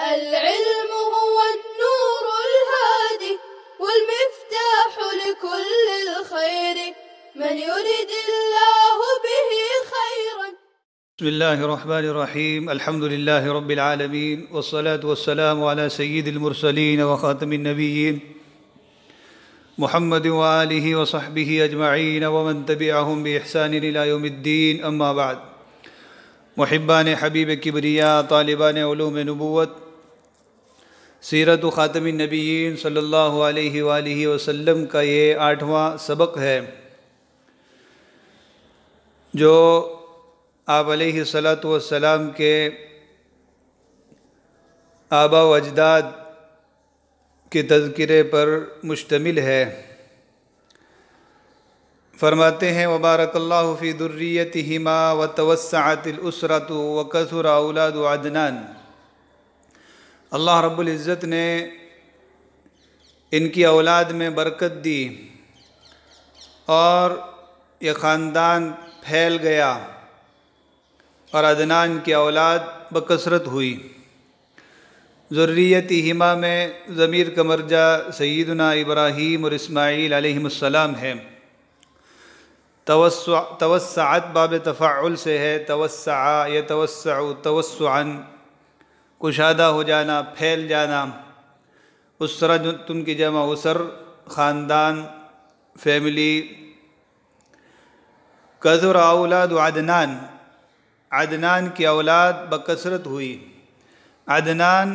العلم هو النور الهادي والمفتاح لكل الخير من يرد الله به خيرا. بسم الله الرحمن الرحيم. الحمد لله رب العالمين والصلاة والسلام على سيد المرسلين وخاتم النبيين محمد وآله وصحبه أجمعين ومن تبعهم بإحسان إلى يوم الدين. أما بعد، محبان حبیب کبریا، طالبان علوم نبوت، سیرت و خاتم النبیین صلی اللہ علیہ وآلہ وسلم کا یہ 8واں سبق ہے جو آپ علیہ السلام کے آبا و اجداد کے تذکرے پر مشتمل ہے۔ فرماتے ہیں وبارک اللہ فی ذریتہما وتوسعت الاسرۃ وکثر اولاد عدنان۔ اللہ رب العزت نے ان کی اولاد میں برکت دی اور یہ خاندان پھیل گیا اور عدنان کی اولاد بکثرت ہوئی۔ ذریتہما میں ضمیر کا مرجع سیدنا ابراہیم اور اسماعیل علیہ السلام ہے۔ توسعت باب تفاعل سے ہے، توسع یتوسع توسعا، کشادہ ہو جانا، پھیل جانا۔ اسرۃ کی جمع اسر، خاندان، فیملی۔ کثر اولاد عدنان، عدنان کی اولاد بکثرت ہوئی۔ عدنان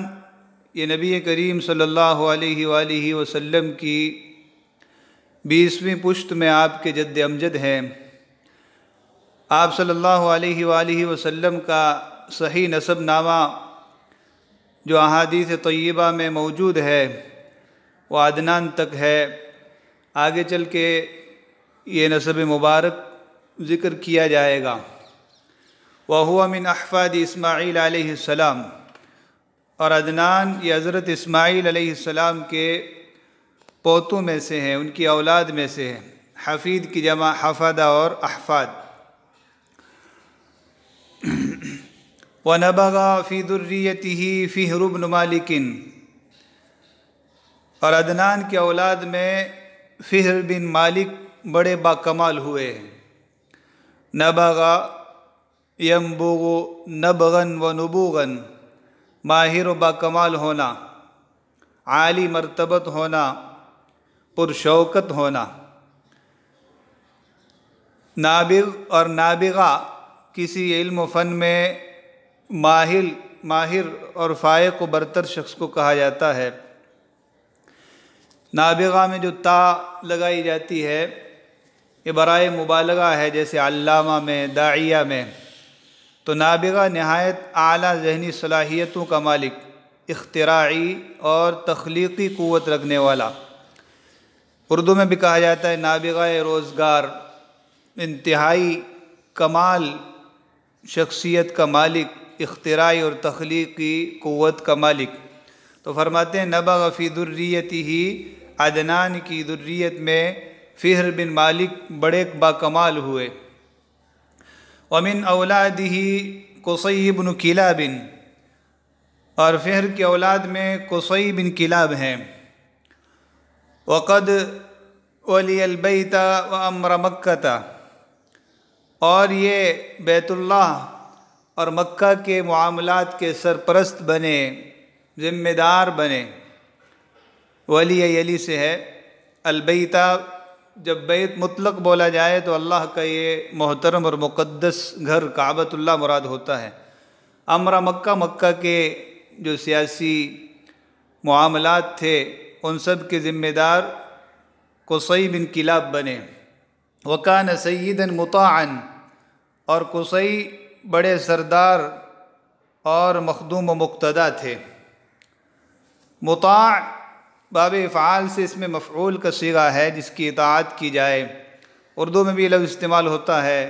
یہ نبی کریم صلی اللہ علیہ وآلہ وسلم کی 20ویں پشت میں آپ کے جد امجد ہیں۔ آپ صلی اللہ علیہ وآلہ وسلم کا صحیح نسب نامہ جو احادیث طیبہ میں موجود ہے وہ عدنان تک ہے۔ آگے چل کے یہ نسب مبارک ذکر کیا جائے گا۔ وَهُوَ مِنْ أَحْفَادِ اسماعیل علیہ السلام، اور عدنان یہ حضرت اسماعیل علیہ السلام کے پوتوں میں سے ہیں، ان کی اولاد میں سے ہیں۔ حفید کی جمع حفدہ اور احفاد۔ وَنَبَغَ فِي ذُرِّيَّتِهِ فِهْرُ بْنُ مَالِكٍ، اور عدنان کی اولاد میں فہر بن مالک بڑے باکمال ہوئے ہیں۔ نبغ ینبغ نبغن و نبوغن، ماہر و باکمال ہونا، عالی مرتبت ہونا، پرشوکت ہونا۔ نابغ اور نابغہ کسی علم و فن میں ماہر اور فائق و برتر شخص کو کہا جاتا ہے۔ نابغہ میں جو تا لگائی جاتی ہے یہ برائے مبالغہ ہے، جیسے علامہ میں، داعیہ میں۔ تو نابغہ نہایت اعلیٰ ذہنی صلاحیتوں کا مالک، اختراعی اور تخلیقی قوت رکھنے والا۔ اردو میں بھی کہا جاتا ہے نابغہ روزگار، انتہائی کمال شخصیت کا مالک، اختراعی اور تخلیقی قوت کا مالک۔ تو فرماتے ہیں نبغ فی ذریتہ، عدنان کی ذریت میں فہر بن مالک بڑے باکمال ہوئے۔ ومن اولادہ قصی بن کلاب، اور فہر کی اولاد میں قصی بن کلاب ہیں۔ وقد ولی البیت وامر مکہ، اور یہ بیت اللہ اور مکہ کے معاملات کے سرپرست بنے، ذمہ دار بنے۔ ولی یلی سے ہے، البیتہ جب بیت مطلق بولا جائے تو اللہ کا یہ محترم اور مقدس گھر کعبۃ اللہ مراد ہوتا ہے۔ امر مکہ، مکہ کے جو سیاسی معاملات تھے ان سب کے ذمہ دار قصی بن کلاب بنے۔ وکان سیدا مطاعا، اور قصی بڑے سردار اور مخدوم و مقتدی تھے۔ مطاع باب افعال سے اس میں مفعول کا صیغہ ہے جس کی اطاعت کی جائے۔ اردو میں بھی لفظ استعمال ہوتا ہے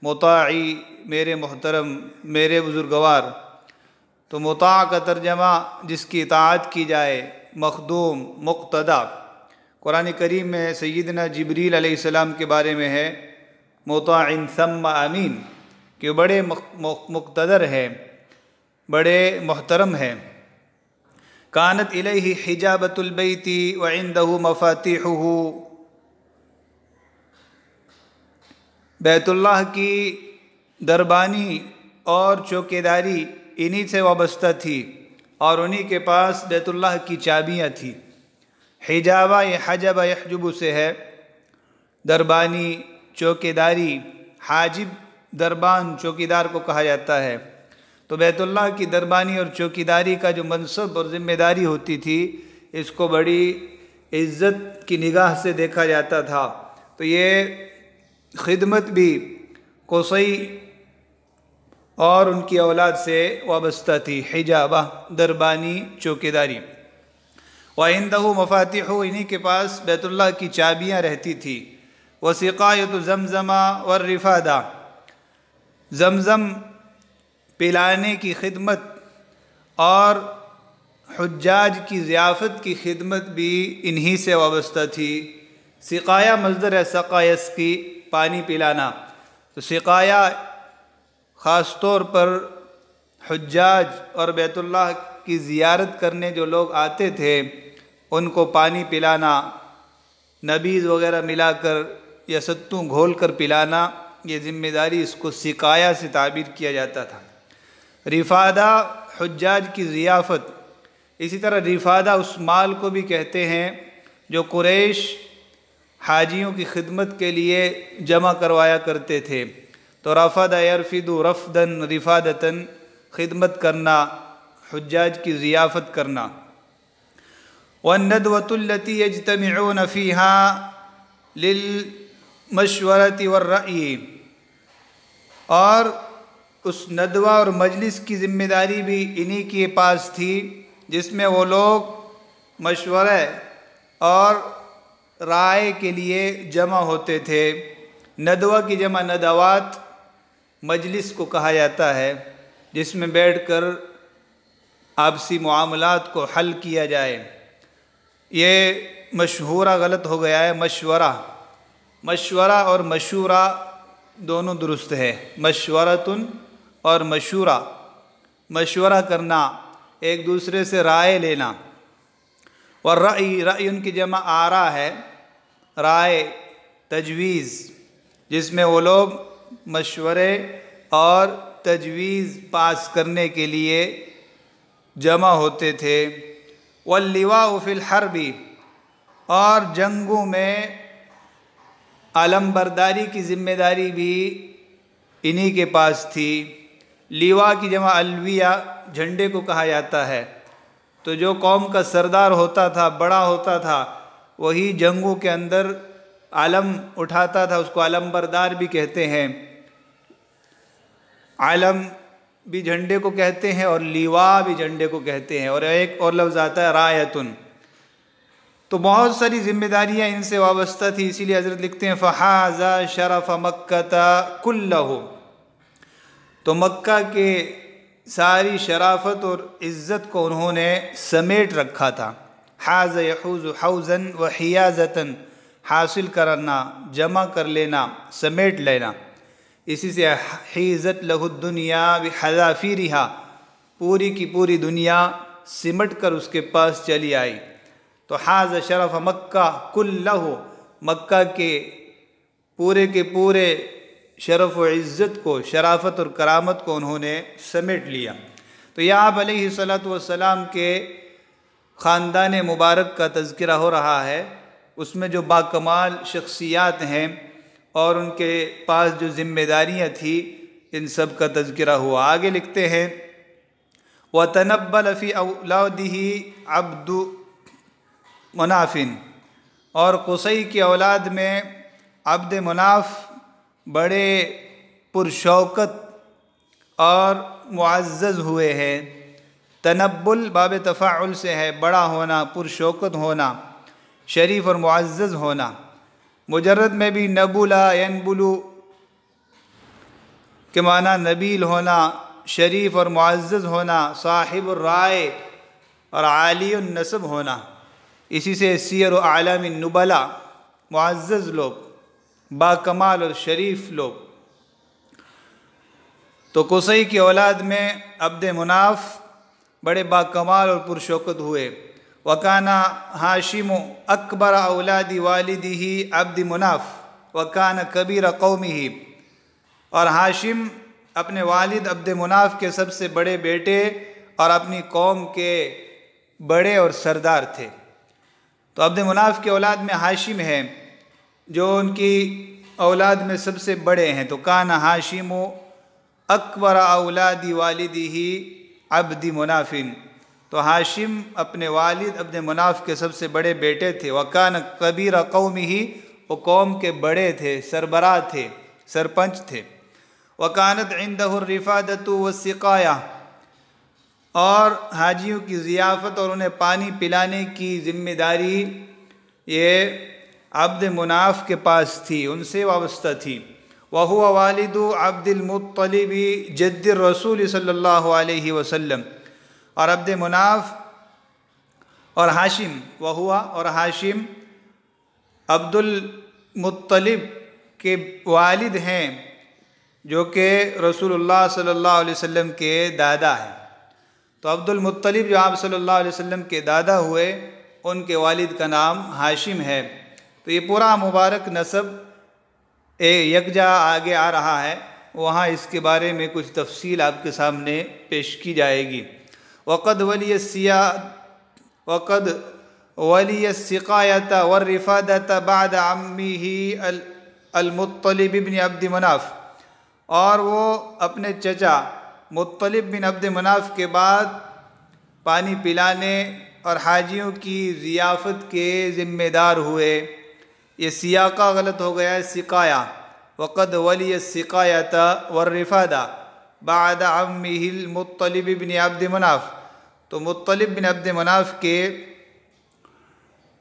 مطاعی، میرے محترم، میرے بزرگوار۔ تو مطاع کا ترجمہ جس کی اطاعت کی جائے، مخدوم، مقتدی۔ قرآن کریم میں سیدنا جبریل علیہ السلام کے بارے میں ہے مطاع ثم امین، کہ بڑے مقتدر ہیں، بڑے محترم ہیں۔ کانت الیہ حجابۃ البیت وعندہ مفاتیحہ، بیت اللہ کی دربانی اور چوکیداری انہی سے وابستہ تھی اور انہی کے پاس بیت اللہ کی چابیاں تھیں۔ حجابہ یہ حجب یحجب سے ہے، دربانی چوکیداری، حاجب دربان چوکیدار کو کہا جاتا ہے۔ تو بیت اللہ کی دربانی اور چوکیداری کا جو منصب اور ذمہ داری ہوتی تھی، اس کو بڑی عزت کی نگاہ سے دیکھا جاتا تھا۔ تو یہ خدمت بھی قصی اور ان کی اولاد سے وابستہ تھی، حجابہ دربانی چوکیداری۔ وَعِنْدَهُ مَفَاتِحُ، انہی کے پاس بیت اللہ کی چابیاں رہتی تھی۔ وَسِقَایَةُ زَمْزَمَ وَالرِّفَادَةُ، زمزم پلانے کی خدمت اور حجاج کی ضیافت کی خدمت بھی انہی سے وابستہ تھی۔ سقایا مصدر ہے سقا یسقی، پانی پلانا۔ تو سقایا خاص طور پر حجاج اور بیت اللہ کی زیارت کرنے جو لوگ آتے تھے ان کو پانی پلانا، نبیذ وغیرہ ملا کر یا ستو گھول کر پلانا، یہ ذمہ داری اس کو سقایا سے تعبیر کیا جاتا تھا۔ رفادہ حجاج کی ضیافت، اسی طرح رفادہ اس مال کو بھی کہتے ہیں جو قریش حاجیوں کی خدمت کے لیے جمع کروایا کرتے تھے۔ تو رفد یرفد رفدن رفادتن، خدمت کرنا، حجاج کی ضیافت کرنا۔ والندوة التي يجتمعون فيها للمشورة والرأي، اور اس ندوہ اور مجلس کی ذمہ داری بھی انہی کے پاس تھی جس میں وہ لوگ مشورے اور رائے کے لیے جمع ہوتے تھے۔ ندوہ کی جمع ندوات، مجلس کو کہا جاتا ہے جس میں بیٹھ کر آپسی معاملات کو حل کیا جائے۔ یہ مشہورہ غلط ہو گیا ہے، مشورہ۔ مشورہ اور مشورہ دونوں درست ہے، مشورتن اور مشورہ، مشورہ کرنا، ایک دوسرے سے رائے لینا۔ والرأی، رأی ان کی جمع آرا ہے، رائے، تجویز، جس میں وہ لوگ مشورے اور تجویز پاس کرنے کے لیے جمع ہوتے تھے۔ واللواء فی الحرب، اور جنگوں میں علم برداری کی ذمہ داری بھی انہی کے پاس تھی۔ لیوا کی جمع الویہ، جھنڈے کو کہا جاتا ہے۔ تو جو قوم کا سردار ہوتا تھا، بڑا ہوتا تھا، وہی جنگوں کے اندر علم اٹھاتا تھا، اس کو علم بردار بھی کہتے ہیں۔ علم بھی جھنڈے کو کہتے ہیں اور لیوا بھی جھنڈے کو کہتے ہیں، اور ایک اور لفظ آتا ہے رایتن۔ تو بہت ساری ذمہ داریاں ان سے وابستہ تھی، اسی لیے حضرت لکھتے ہیں فحاز شرف مکہ کلہ، تو مکہ کے ساری شرافت اور عزت کو انہوں نے سمیٹ رکھا تھا۔ حاز یحوز حوزا وحیازتا، حاصل کرنا، جمع کر لینا، سمیٹ لینا۔ اسی سے حیزت لہ الدنیا بحذافیرہا، پوری کی پوری دنیا سمٹ کر اس کے پاس چلی آئی۔ تو حاز شرف مکہ کلہ، مکہ کے پورے شرف و عزت کو، شرافت اور کرامت کو انہوں نے سمیٹ لیا۔ تو یہ آپ علیہ السلام کے خاندان مبارک کا تذکرہ ہو رہا ہے، اس میں جو باکمال شخصیات ہیں اور ان کے پاس جو ذمہ داریاں تھیں، ان سب کا تذکرہ ہوا۔ آگے لکھتے ہیں وَتَنَبَّلَ فِي أَوْلَادِهِ عَبْدُ مناف، اور قصی کی اولاد میں عبد مناف بڑے پرشوکت اور معزز ہوئے ہیں۔ تنبل باب تفاعل سے ہے، بڑا ہونا، پرشوکت ہونا، شریف اور معزز ہونا۔ مجرد میں بھی نبلا ینبلو کے معنی نبیل ہونا، شریف اور معزز ہونا، صاحب الرائے اور عالی النسب ہونا۔ اسی سے سیر و اعلام النبلا، معزز لوگ، باکمال اور شریف لوگ۔ تو قصی کی اولاد میں عبد مناف بڑے باکمال اور پرشوکت ہوئے۔ وکانا ہاشم اکبر اولاد والدہ عبد مناف وکانا کبیر قومہ، اور ہاشم اپنے والد عبد مناف کے سب سے بڑے بیٹے اور اپنی قوم کے بڑے اور سردار تھے۔ تو عبد مناف کے اولاد میں ہاشم ہے جو ان کی اولاد میں سب سے بڑے ہیں، تو کانا ہاشم اکبر اولاد والدہ عبد مناف، تو ہاشم اپنے والد عبد مناف کے سب سے بڑے بیٹے تھے۔ وکان کبیر قومہ، وہ قوم کے بڑے تھے، سربراہ تھے، سرپنچ تھے۔ وکانت عندہ الرفادۃ والسقایہ، اور حاجیوں کی ضیافت اور انہیں پانی پلانے کی ذمہ داری یہ عبد مناف کے پاس تھی، ان سے وابستہ تھی۔ وَهُوَ وَالِدُ عبد المطلب جد الرسول صلی اللہ علیہ وسلم، اور عبد مناف اور ہاشم، اور ہاشم عبد المطلب کے والد ہیں جو کہ رسول اللہ صلی اللہ علیہ وسلم کے دادا ہیں۔ تو عبد المطلب جو آپ صلی اللہ علیہ وسلم کے دادا ہوئے، ان کے والد کا نام ہاشم ہے۔ تو یہ پورا مبارک نسب یکجا آگے آ رہا ہے، وہاں اس کے بارے میں کچھ تفصیل آپ کے سامنے پیش کی جائے گی۔ وقد ولی السقایۃ والرفادۃ بعد عمہ المطلب بن عبد مناف، اور وہ اپنے چچا مطلب بن عبد مناف کے بعد پانی پلانے اور حاجیوں کی ضیافت کے ذمہ دار ہوئے۔ یہ سیاقہ غلط ہو گیا ہے، سقایہ۔ وقد ولی السقایۃ والرفادہ بعد عمہ المطلب بن عبد مناف، تو مطلب بن عبد مناف کے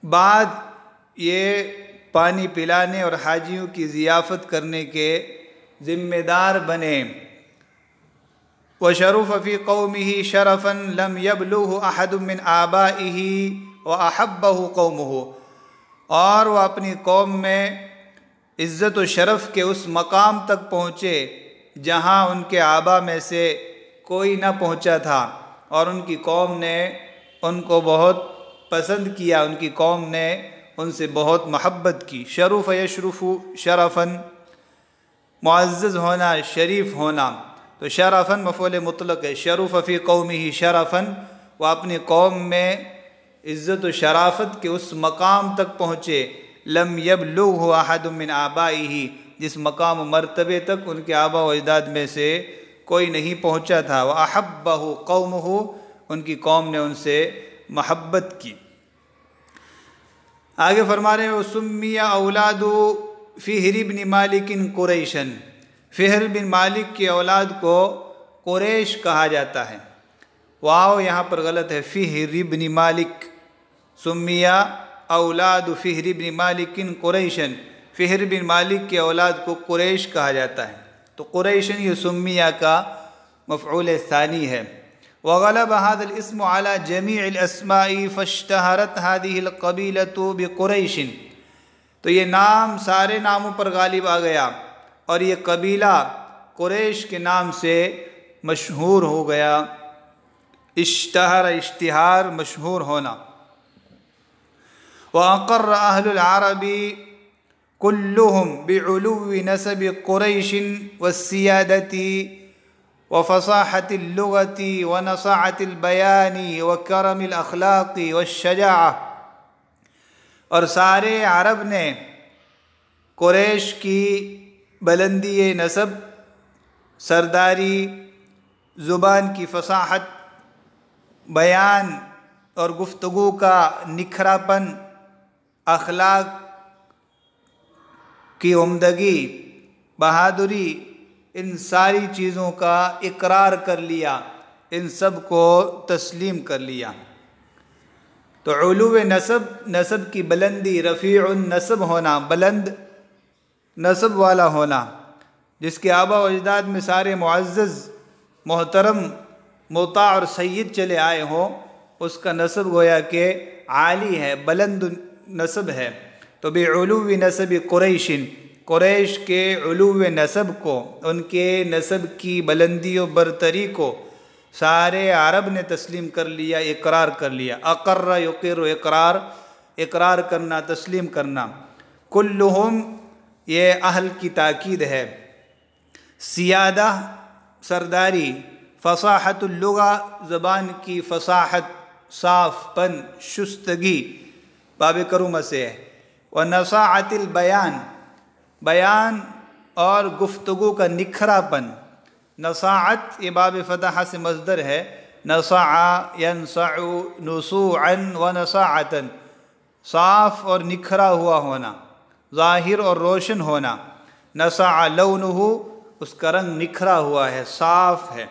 بعد یہ پانی پلانے اور حاجیوں کی ضیافت کرنے کے ذمہ دار بنے۔ وشرف فی قومہ شرفا لم یبلغہ احد من آبائہ واحبہ قومہ، اور وہ اپنی قوم میں عزت و شرف کے اس مقام تک پہنچے جہاں ان کے آبا میں سے کوئی نہ پہنچا تھا، اور ان کی قوم نے ان کو بہت پسند کیا، ان کی قوم نے ان سے بہت محبت کی۔ شرف یشرف شرفا، معزز ہونا، شریف ہونا، تو شرفا مفعول مطلق ہے۔ شرف فی قومہ شرفا، وہ اپنی قوم میں عزت و شرافت کے اس مقام تک پہنچے، لم یبلغہ احد من آبائہ، جس مقام و مرتبے تک ان کے آبا و اجداد میں سے کوئی نہیں پہنچا تھا۔ وَأَحَبَّهُ قَوْمُهُ، ان کی قوم نے ان سے محبت کی۔ آگے فرما رہے ہیں وَسُمِّيَ أَوْلَادُ فِهْرِ بْنِ مَالِكٍ قُرَيْشًا، فہر بن مالک کی اولاد کو قریش کہا جاتا ہے۔ واو یہاں پر غلط ہے، فہر بن مالک، سمیہ اولاد فہر بن مالک قریشن، فہر بن مالک کی اولاد کو قریش کہا جاتا ہے۔ تو قریشن یہ سمیہ کا مفعول ثانی ہے۔ وغلب هذا الاسم على جميع الاسماء فاشتهرت هذه القبيلة بقریش، تو یہ نام سارے ناموں پر غالب آ گیا اور یہ قبیلہ قریش کے نام سے مشہور ہو گیا۔ اشتہر، اشتہار، مشہور ہونا۔ وَأَقَرَّ أَهْلُ الْعَرَبِ كُلُّهُمْ بِعُلُوِّ نَسَبِ قُرَيْشٍ وَالسِّيَادَةِ وَفَصَاحَةِ اللُّغَةِ وَنَصَاعَةِ الْبَيَانِ وَكَرَمِ الْأَخْلَاقِ وَالشَّجَاعَةِ، اور سارے عرب نے قریش کی بلندی نسب، سرداری، زبان کی فصاحت، بیان اور گفتگو کا نکھراپن، اخلاق کی عمدگی، بہادری، ان ساری چیزوں کا اقرار کر لیا، ان سب کو تسلیم کر لیا۔ تو علو نسب، نسب کی بلندی، رفیع النسب ہونا، بلند نسب والا ہونا، جس کے آبا و اجداد میں سارے معزز، محترم، مطاع اور سید چلے آئے ہوں، اس کا نسب گویا کہ عالی ہے، بلند نسب ہے۔ تو بعلو نسب قریش، قریش کے علو نسب کو، ان کے نسب کی بلندی و برتری کو سارے عرب نے تسلیم کر لیا، اقرار کر لیا۔ اقر یقر، اقرار کرنا، تسلیم کرنا۔ کلہم یہ اہل کی تاکید ہے۔ سیادہ سرداری، فصاحت اللغہ زبان کی فصاحت، صاف پن، شستگی باب کرومہ سے ہے۔ ونصاعت البیان، بیان اور گفتگو کا نکھرا پن۔ نصاعت یہ باب فتحہ سے مصدر ہے، نصاع ینصع نصوعا ونصاعتا، صاف اور نکھرا ہوا ہونا، ظاہر اور روشن ہونا۔ نصاع لونہ، اس کا رنگ نکھرا ہوا ہے، صاف ہے۔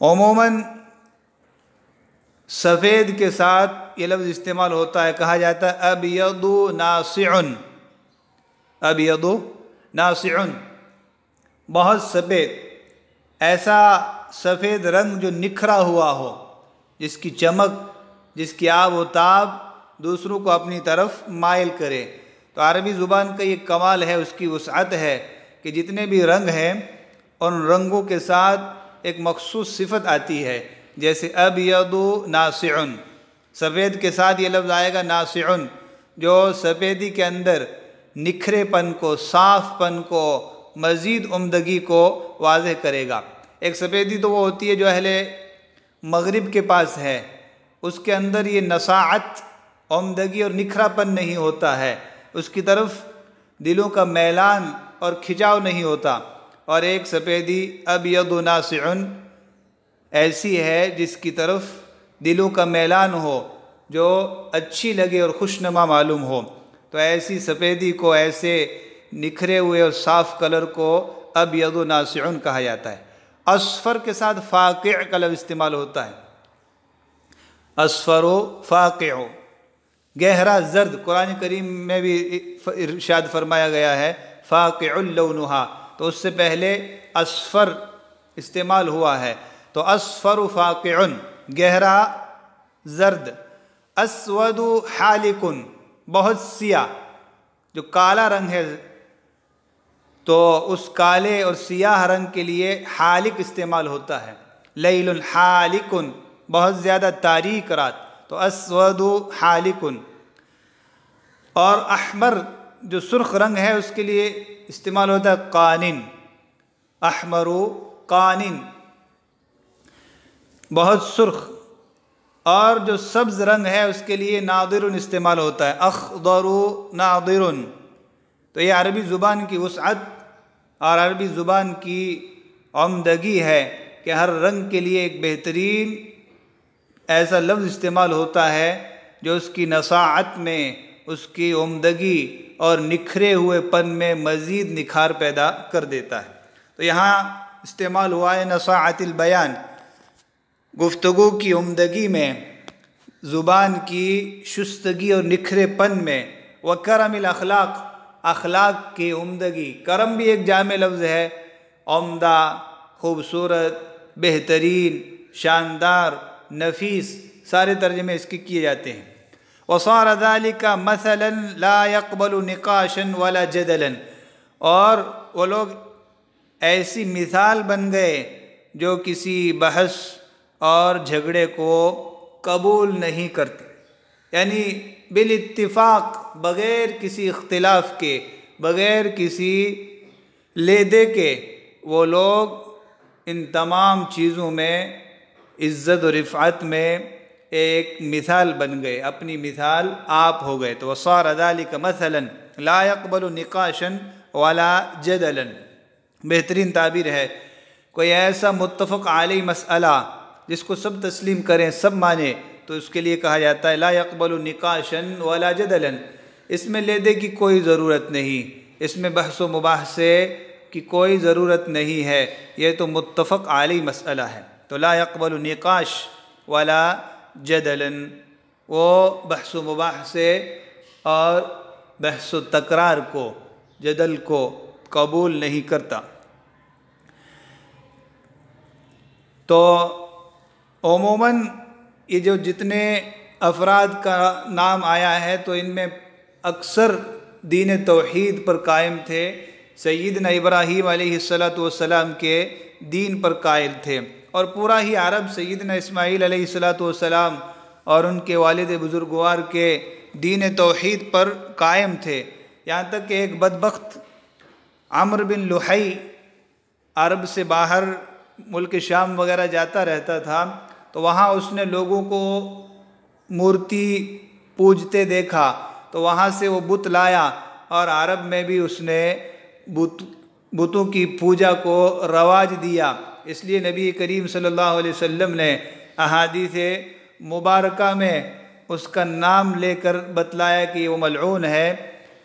عموماً سفید کے ساتھ یہ لفظ استعمال ہوتا ہے، کہا جاتا ہے ابیض ناصع، ابیض ناصع، بہت سفید، ایسا سفید رنگ جو نکھرا ہوا ہو، جس کی چمک، جس کی آب و تاب دوسروں کو اپنی طرف مائل کرے۔ تو عربی زبان کا یہ کمال ہے، اس کی وسعت ہے کہ جتنے بھی رنگ ہیں ان رنگوں کے ساتھ ایک مخصوص صفت آتی ہے، جیسے ابیض ناصع، سفید کے ساتھ یہ لفظ آئے گا ناصع، جو سفیدی کے اندر نکھرے پن کو، صاف پن کو، مزید عمدگی کو واضح کرے گا۔ ایک سفیدی تو وہ ہوتی ہے جو اہل مغرب کے پاس ہے، اس کے اندر یہ نصاعت، عمدگی اور نکھرا پن نہیں ہوتا ہے، اس کی طرف دلوں کا میلان اور کھچاؤ نہیں ہوتا۔ اور ایک سفیدی ابیض ناصع ایسی ہے جس کی طرف دلوں کا میلان ہو، جو اچھی لگے اور خوشنما معلوم ہو۔ تو ایسی سفیدی کو، ایسے نکھرے ہوئے اور صاف کلر کو ابیض ناصع کہا جاتا ہے۔ اصفر کے ساتھ فاقع کا لفظ استعمال ہوتا ہے، اصفر فاقع، گہرا زرد، قرآن کریم میں بھی ارشاد فرمایا گیا ہے فاقع لونہا، تو اس سے پہلے اصفر استعمال ہوا ہے، تو اصفر فاقع، گہرا زرد۔ اسود حالک، بہت سیاہ، جو کالا رنگ ہے، تو اس کالے اور سیاہ رنگ کے لیے حالک استعمال ہوتا ہے۔ لیل حالک، بہت زیادہ تاریک رات، تو اسود حالک۔ اور احمر جو سرخ رنگ ہے اس کے لیے استعمال ہوتا ہے قانن، احمر قانن، بہت سرخ۔ اور جو سبز رنگ ہے اس کے لیے ناظر استعمال ہوتا ہے، اخضر ناظر۔ تو یہ عربی زبان کی وسعت اور عربی زبان کی عمدگی ہے کہ ہر رنگ کے لیے ایک بہترین ایسا لفظ استعمال ہوتا ہے جو اس کی نصاعت میں، اس کی عمدگی اور نکھرے ہوئے پن میں مزید نکھار پیدا کر دیتا ہے۔ تو یہاں استعمال ہوا ہے نصاعت البیان، گفتگو کی عمدگی میں، زبان کی شستگی اور نکھرے پن میں، وکرم الاخلاق، اخلاق کی عمدگی۔ کرم بھی ایک جامع لفظ ہے، عمدہ، خوبصورت، بہترین، شاندار، نفیس، سارے ترجمے اس کے کیے جاتے ہیں۔ وصار ذلك مثلا لا يقبل نقاشا ولا جدلا، اور وہ لوگ ایسی مثال بن گئے جو کسی بحث اور جھگڑے کو قبول نہیں کرتے، یعنی بالاتفاق، بغیر کسی اختلاف کے، بغیر کسی لے دے کے، وہ لوگ ان تمام چیزوں میں، عزت و رفعت میں ایک مثال بن گئے، اپنی مثال آپ ہو گئے۔ تو وصار ذلك مثلا لا يقبل نقاشا ولا جدلا، بہترین تعبیر ہے، کوئی ایسا متفق علیہ مسئلہ جس کو سب تسلیم کریں، سب مانیں، تو اس کے لیے کہا جاتا ہے لا يقبل نقاشا ولا جدلا، اس میں لے دے کی کوئی ضرورت نہیں، اس میں بحث و مباحثے کی کوئی ضرورت نہیں ہے، یہ تو متفق علیہ مسئلہ ہے۔ تو لا يقبل نقاش ولا جدلا، وہ بحث و مباحثے اور بحث و تکرار کو، جدل کو قبول نہیں کرتا۔ تو عموماً یہ جو جتنے افراد کا نام آیا ہے تو ان میں اکثر دین توحید پر قائم تھے، سیدنا ابراہیم علیہ الصلاۃ والسلام کے دین پر قائل تھے، اور پورا ہی عرب سیدنا اسماعیل علیہ السلام اور ان کے والد بزرگوار کے دین توحید پر قائم تھے، یہاں تک کہ ایک بدبخت عمرو بن لحی عرب سے باہر ملک شام وغیرہ جاتا رہتا تھا، تو وہاں اس نے لوگوں کو مورتی پوجتے دیکھا، تو وہاں سے وہ بت لایا اور عرب میں بھی اس نے بتوں کی پوجا کو رواج دیا۔ اس لیے نبی کریم صلی اللہ علیہ وسلم نے احادیث مبارکہ میں اس کا نام لے کر بتلایا کہ وہ ملعون ہے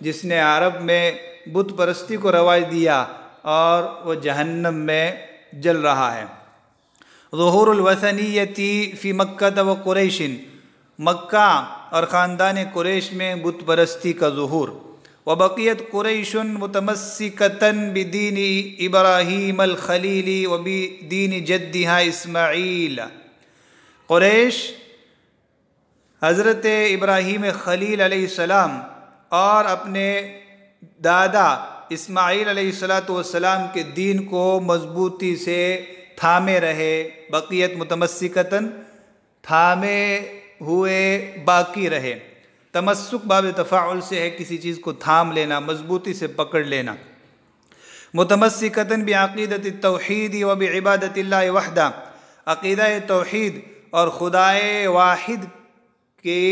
جس نے عرب میں بت پرستی کو رواج دیا اور وہ جہنم میں جل رہا ہے۔ ظہور الوثنیتی فی مکہ و قریش، مکہ اور خاندان قریش میں بت پرستی کا ظہور۔ وبقیت قریش متمسکۃ بدین ابراہیم الخلیل و بدین جدہا اسماعیل، قریش حضرت ابراہیم خلیل علیہ السلام اور اپنے دادا اسماعیل علیہ السلام کے دین کو مضبوطی سے تھامے رہے۔ بقیت متمسکۃ، تھامے ہوئے باقی رہے۔ تمسک باب تفاعل سے ہے، کسی چیز کو تھام لینا، مضبوطی سے پکڑ لینا۔ متمسکۃ بعقیدۃ التوحید و بعبادۃ اللہ وحدہ، عقیدہ توحید اور خدائے واحد کے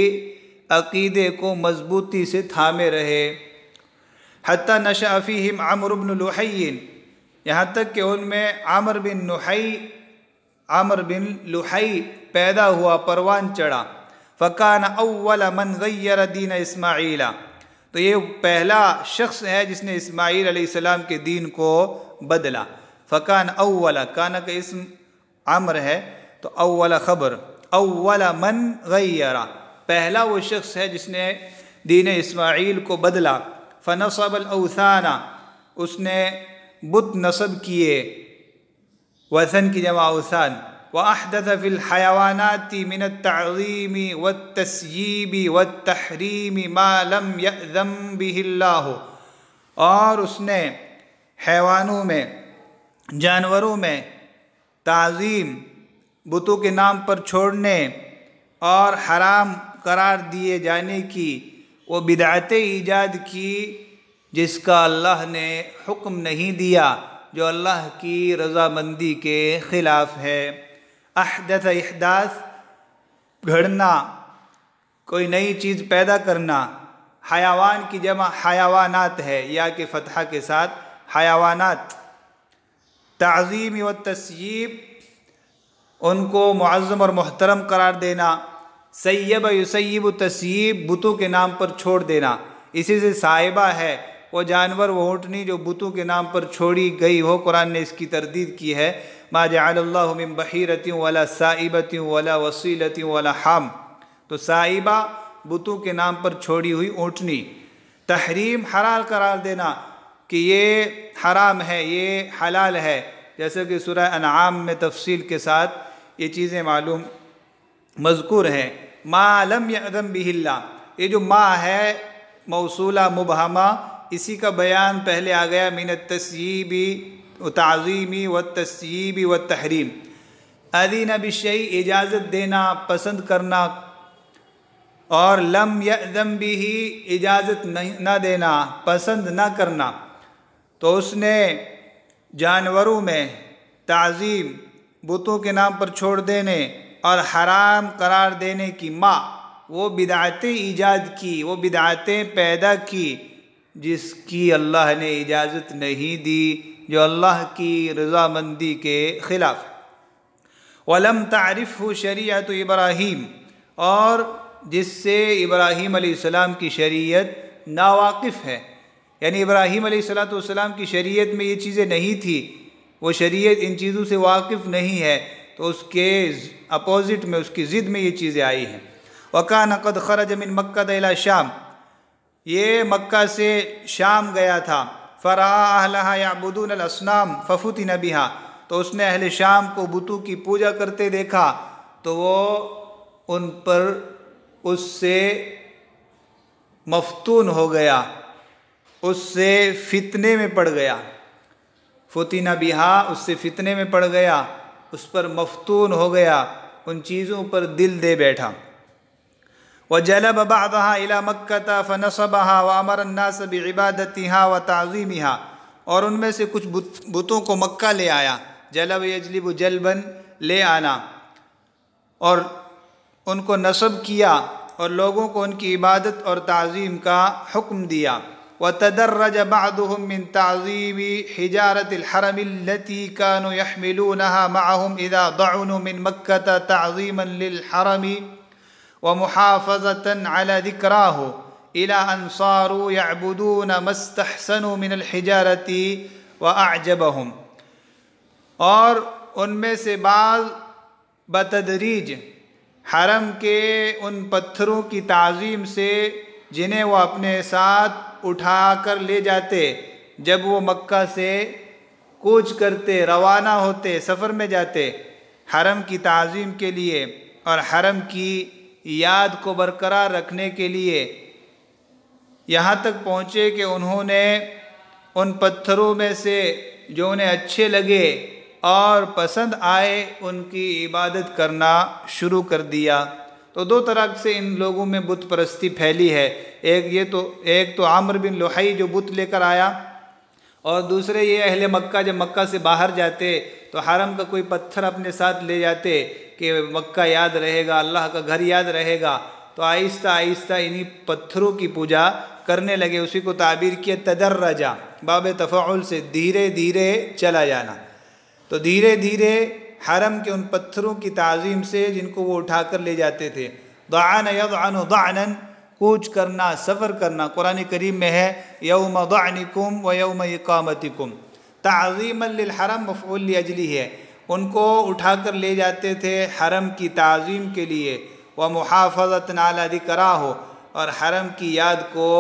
عقیدے کو مضبوطی سے تھامے رہے۔ حتی نشأ فیہم عمرو بن لحی، یہاں تک کہ ان میں عمرو بن لحی پیدا ہوا، پروان چڑھا۔ فکان اول من غیر دین اسماعیل، تو یہ پہلا شخص ہے جس نے اسماعیل علیہ السلام کے دین کو بدلا۔ فکان اول، کانا کا اسم عمر ہے تو اول خبر، اول من غیر، پہلا وہ شخص ہے جس نے دین اسماعیل کو بدلا۔ فنصب الاوثان، اس نے بت نصب کیے، وثن کی جمع اوثان۔ وأحدث في الحيوانات من التعظيم والتسييب والتحريم ما لم يأذن به اللہ، اور اس نے حیوانوں میں، جانوروں میں تعظیم، بتوں کے نام پر چھوڑنے اور حرام قرار دیے جانے کی وہ بدعتیں ایجاد کی جس کا اللہ نے حکم نہیں دیا، جو اللہ کی رضامندی کے خلاف ہے۔ احدث، احداث گھڑنا، کوئی نئی چیز پیدا کرنا۔ حیوان کی جمع حیوانات ہے، یا کہ فتحہ کے ساتھ حیوانات۔ تعظیم و تسییب، ان کو معظم اور محترم قرار دینا۔ سیب یسیب تسییب، بتوں کے نام پر چھوڑ دینا، اسی سے سائبہ ہے وہ جانور، وہ اونٹنی جو بتوں کے نام پر چھوڑی گئی ہو۔ قرآن نے اس کی تردید کی ہے، ما جعل اللہ من بحیرۃ ولا سائبۃ ولا وصیلۃ ولا حام، تو سائبہ بتوں کے نام پر چھوڑی ہوئی اونٹنی۔ تحریم، حلال قرار دینا کہ یہ حرام ہے، یہ حلال ہے، جیسے کہ سورہ انعام میں تفصیل کے ساتھ یہ چیزیں معلوم مذکور ہیں۔ ما لم یأذن بہ اللہ، یہ جو ما ہے موصولہ مبہمہ، اسی کا بیان پہلے آ گیا، من التسییب تعظیم والتسییب والتحریم۔ اذن بالشیء، اجازت دینا، پسند کرنا، اور لم یأذن بہ، اجازت نہ دینا، پسند نہ کرنا۔ تو اس نے جانوروں میں تعظیم، بتوں کے نام پر چھوڑ دینے اور حرام قرار دینے کی وہ بدعتیں ایجاد کی، وہ بدعتیں پیدا کی جس کی اللہ نے اجازت نہیں دی، جو اللہ کی رضامندی کے خلاف۔ وَلَمْ تَعْرِفْهُ شَرِيعَةُ ابراہیم، اور جس سے ابراہیم علیہ السلام کی شریعت ناواقف ہے، یعنی ابراہیم علیہ السلام کی شریعت میں یہ چیزیں نہیں تھی، وہ شریعت ان چیزوں سے واقف نہیں ہے، تو اس کے اپوزٹ میں، اس کی ضد میں یہ چیزیں آئی ہیں۔ وَكَانَ قَدْ خَرَجَ مِن مَكَّةَ إِلَى شام، یہ مکہ سے شام گیا تھا۔ فَرَآ أَهْلَهَا يَعْبُدُونَ الْأَصْنَامَ فَفُتِنَ بِهَا، تو اس نے اہل شام کو بتوں کی پوجا کرتے دیکھا تو وہ ان پر اس سے مفتون ہو گیا، اس سے فتنے میں پڑ گیا۔ فُتِنَ بِهَا، اس سے فتنے میں پڑ گیا۔ اس پر مفتون ہو گیا، ان چیزوں پر دل دے بیٹھا۔ وَجَلَبَ بَعْضَهَا إِلَى مَكَّةَ فَنَصَبَهَا وَأَمَرَ النَّاسَ بِعِبَادَتِهَا وَتَعْظِيمِهَا، اور ان میں سے کچھ بتوں کو مکہ لے آیا، جلب یجلب جلبن، لے آنا، اور ان کو نصب کیا اور لوگوں کو ان کی عبادت اور تعظیم کا حکم دیا۔ وَتَدَرَّجَ بَعْضُهُم مِّن تَعْظِيمِ حِجَارَةِ الْحَرَمِ الَّتِي كَانُوا يَحْمِلُونَهَا مَعَهُمْ إِذَا ضَعُنُوا مِن مَكَّةَ تَعْظِيمًا لِلْحَرَمِ وَمُحَافَظَةً عَلَى ذِكْرَاهُ إِلَىٰ أَن صَارُوا يَعْبُدُونَ مَا اسْتَحْسَنُوا مِنَ الْحِجَارَةِ وَأَعْجَبَهُمْ، اور ان میں سے بعض بتدریج حرم کے ان پتھروں کی تعظیم سے جنہیں وہ اپنے ساتھ اٹھا کر لے جاتے جب وہ مکہ سے کوچ کرتے، روانہ ہوتے، سفر میں جاتے، حرم کی تعظیم کے لیے اور حرم کی یاد کو برقرار رکھنے کے لیے، یہاں تک پہنچے کہ انہوں نے ان پتھروں میں سے جو انہیں اچھے لگے اور پسند آئے ان کی عبادت کرنا شروع کر دیا۔ تو دو طرح سے ان لوگوں میں بت پرستی پھیلی ہے، ایک تو عامر بن لحی جو بت لے کر آیا، اور دوسرے یہ اہل مکہ جب مکہ سے باہر جاتے تو حرم کا کوئی پتھر اپنے ساتھ لے جاتے کہ مکہ یاد رہے گا، اللہ کا گھر یاد رہے گا، تو آہستہ آہستہ انہی پتھروں کی پوجا کرنے لگے۔ اسی کو تعبیر کیا تدرجہ، باب تفعل سے دھیرے دھیرے چلا جانا۔ تو دھیرے دھیرے حرم کے ان پتھروں کی تعظیم سے جن کو وہ اٹھا کر لے جاتے تھے، ضعن یضعن ضعنا، کوچ کرنا، سفر کرنا، قرآن کریم میں ہے یوم ضعنکم و یوم اقامتکم، تعظیما للحرم مفعول لاجلہ ہے، ان کو اٹھا کر لے جاتے تھے حرم کی تعظیم کے لیے، ومحافظۃ علی ذکراہ، اور حرم کی یاد کو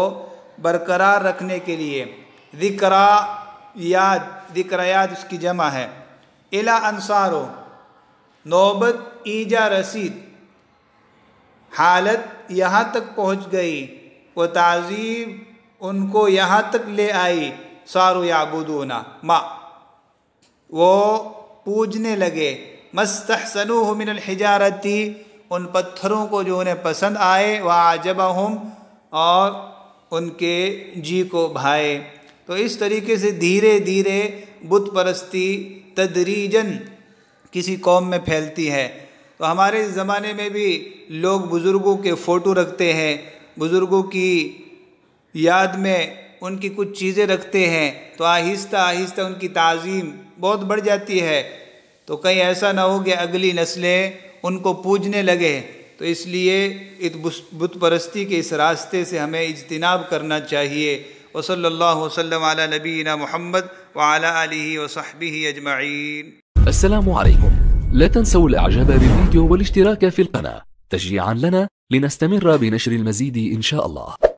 برقرار رکھنے کے لیے۔ ذکرا یاد، ذکر یاد اس کی جمع ہے۔ الی انصارو، نوبت ایجا رسید، حالت یہاں تک پہنچ گئی، وہ تعظیم ان کو یہاں تک لے آئی، صاروا یعبدون ما، وہ پوجنے لگے، مستحسنوہ من الحجارتی، ان پتھروں کو جو انہیں پسند آئے، وعجبہم، اور ان کے جی کو بھائے۔ تو اس طریقے سے دھیرے دھیرے بت پرستی تدریجاً کسی قوم میں پھیلتی ہے۔ تو ہمارے زمانے میں بھی لوگ بزرگوں کے فوٹو رکھتے ہیں، بزرگوں کی یاد میں ان کی کچھ چیزیں رکھتے ہیں، تو آہستہ آہستہ ان کی تعظیم بہت بڑھ جاتی ہے۔ تو کہیں ایسا نہ ہو کہ اگلی نسلیں ان کو پوجنے لگے، تو اس لیے بت پرستی کے اس راستے سے ہمیں اجتناب کرنا چاہیے۔ وصلی اللہ وسلم علی نبینا محمد وعلى آله وصحبه أجمعين. السلام عليكم. لا تنسوا الاعجاب بالفيديو والاشتراك في القناة تشجيعا لنا لنستمر بنشر المزيد إن شاء الله.